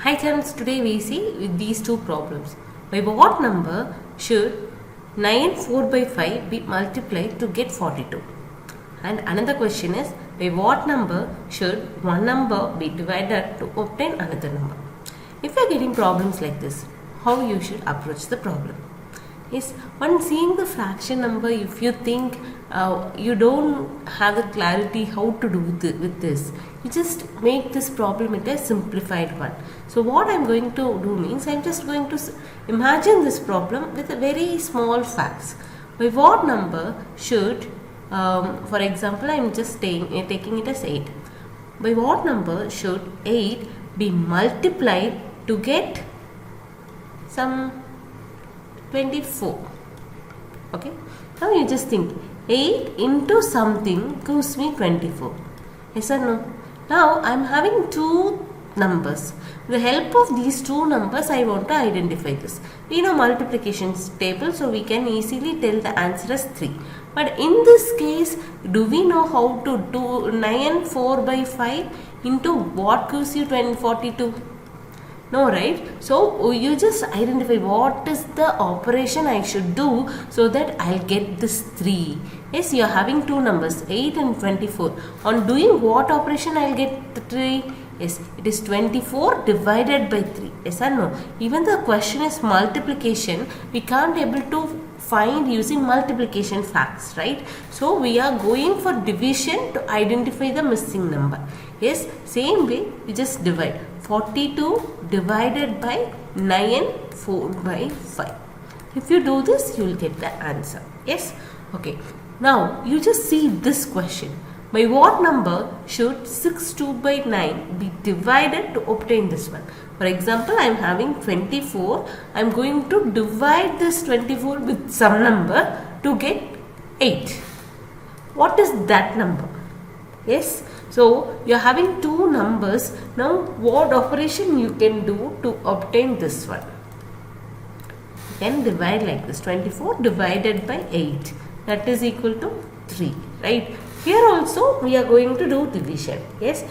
Hi friends, today we see with these two problems. By what number should 9 4 by 5 be multiplied to get 42? And another question is, by what number should one number be divided to obtain another number? If you are getting problems like this, how you should approach the problem? Yes, when seeing the fraction number, if you think you don't have the clarity how to do with this, you just make this problem into a simplified one. So what I'm going to do means, I'm just going to imagine this problem with a very small facts. By what number should, for example, I'm just taking it as 8. By what number should 8 be multiplied to get some 24? Okay, now you just think 8 into something gives me 24. Yes or no? Now I am having two numbers. With the help of these two numbers, I want to identify this. We know multiplication table, so we can easily tell the answer as 3. But in this case, do we know how to do 9 4 by 5 into what gives you 42? No, right? So you just identify what is the operation I should do so that I'll get this 3. Yes, you are having two numbers 8 and 24. On doing what operation I'll get the 3? Yes, it is 24 divided by 3. Yes or no? Even the question is multiplication, we can't able to find using multiplication facts, right? So we are going for division to identify the missing number. Yes, same way we just divide 42 divided by 9 4 by 5. If you do this, you will get the answer. Yes, okay. Now you just see this question. By what number should 6 2 by 9 be divided to obtain this one? For example, I am having 24. I am going to divide this 24 with some number to get 8. What is that number? Yes. So you are having two numbers. Now what operation you can do to obtain this one? You can divide like this. 24 divided by 8. That is equal to 3. Right. Here also we are going to do division. Yes.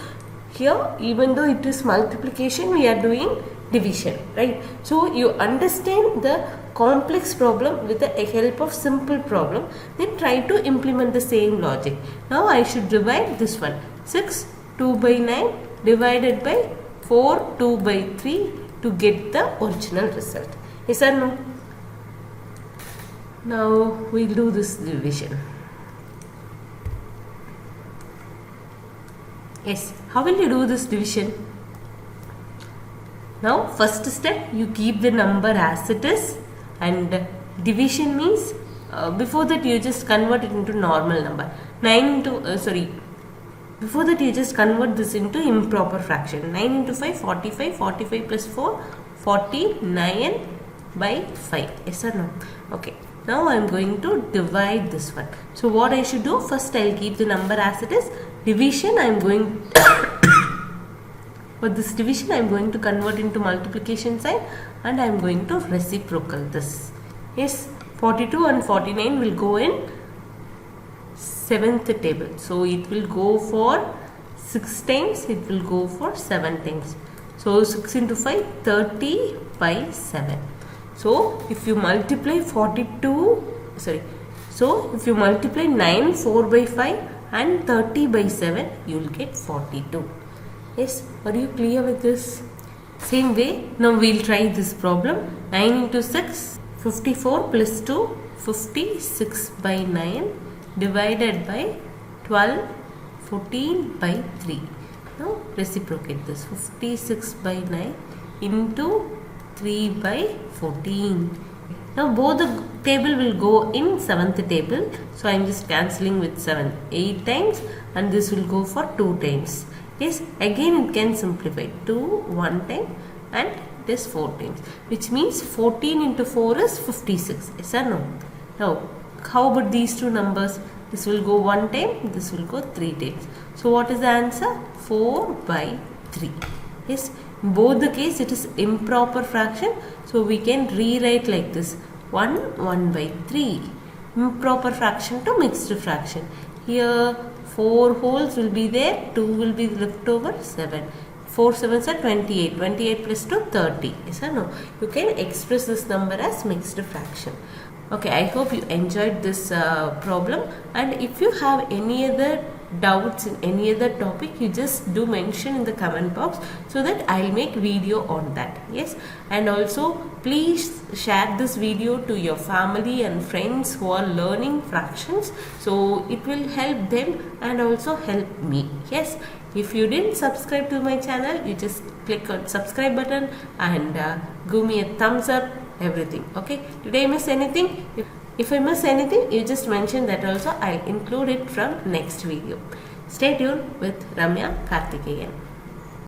Here, even though it is multiplication, we are doing division, right? So you understand the complex problem with the help of simple problem, then try to implement the same logic. Now I should divide this one. 6 2 by 9 divided by 4 2 by 3 to get the original result. Yes or no? Now we will do this division. Yes, how will you do this division? Now first step, you keep the number as it is, and division means before that you just convert it into normal number. Before that you just convert this into improper fraction. 9 into 5, 45, 45 plus 4, 49 by 5. Yes or no? Okay. Now I am going to divide this one. So what I should do? First I will keep the number as it is. Division I am going for this division I am going to convert into multiplication sign, and I am going to reciprocal this. Yes, 42 and 49 will go in 7th table. So it will go for 6 times, it will go for 7 times. So 6 into 5, 30 by 7. So if you multiply if you multiply 9 4 by 5 and 30 by 7, you will get 42. Yes, are you clear with this? Same way, now we will try this problem. 9 into 6, 54 plus 2, 56 by 9 divided by 12, 14 by 3. Now reciprocate this. 56 by 9 into 3 by 14. Now both the table will go in 7th table. So I am just cancelling with 7. 8 times, and this will go for 2 times. Yes, again it can simplify. 2 1 time and this 4 times. Which means 14 into 4 is 56. Yes or no? Now how about these two numbers? This will go 1 time, this will go 3 times. So what is the answer? 4 by 3. Yes. In both the case it is improper fraction, so we can rewrite like this: 1 by 3. Improper fraction to mixed fraction. Here 4 wholes will be there, 2 will be left over, 7. 4 sevens are 28. 28 plus 2, 30. Yes or no? You can express this number as mixed fraction. Okay, I hope you enjoyed this problem, and if you have any other doubts in any other topic, you just do mention in the comment box so that I'll make video on that. Yes, and also please share this video to your family and friends who are learning fractions, so it will help them and also help me. Yes, if you didn't subscribe to my channel, you just click on subscribe button and give me a thumbs up, everything. Okay, did I miss anything? If I miss anything, you just mention that also. I'll include it from next video. Stay tuned with Ramya Karthikeyan.